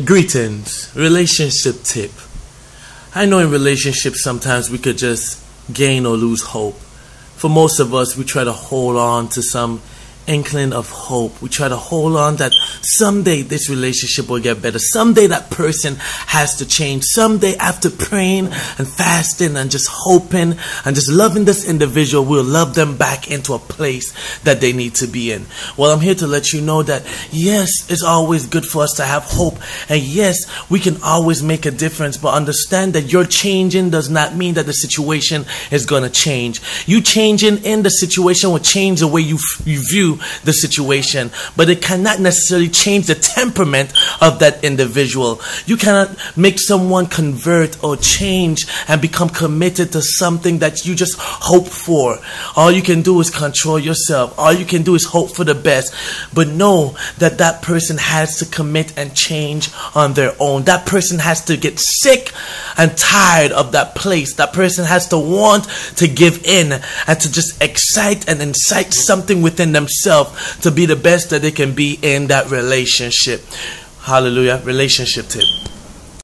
Greetings. Relationship tip. I know in relationships sometimes we could just gain or lose hope. For most of us, we try to hold on to some inkling of hope. We try to hold on that someday this relationship will get better. Someday that person has to change. Someday, after praying and fasting and just hoping and just loving this individual, we'll love them back into a place that they need to be in. Well, I'm here to let you know that yes, it's always good for us to have hope, and yes, we can always make a difference, but understand that your changing does not mean that the situation is going to change. You changing in the situation will change the way you view the situation, but it cannot necessarily change the temperament of that individual. You cannot make someone convert or change and become committed to something that you just hope for. All you can do is control yourself. All you can do is hope for the best, but know that that person has to commit and change on their own. That person has to get sick and tired of that place. That person has to want to give in and to just excite and incite something within themselves to be the best that they can be in that relationship. Hallelujah. Relationship tip.